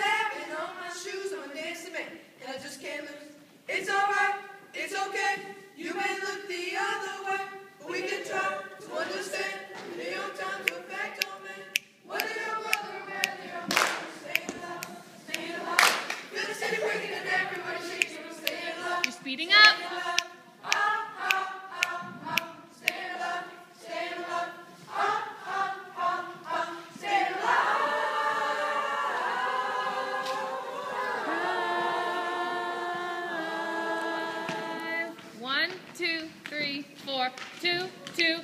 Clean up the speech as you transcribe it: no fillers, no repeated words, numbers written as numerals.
having on my shoes. I'm a dancing man, and I just can't lose. It's alright, it's okay. You may look the other way, but we can try to understand. In your own time to affect all men. Whether your brother or whether your mother, staying alive, staying alive. Feel the city breaking and everybody shaking. We're staying alive. You're speeding up. Staying alive, staying alive. Staying alive. 1, 2, 3, 4, 2, 2.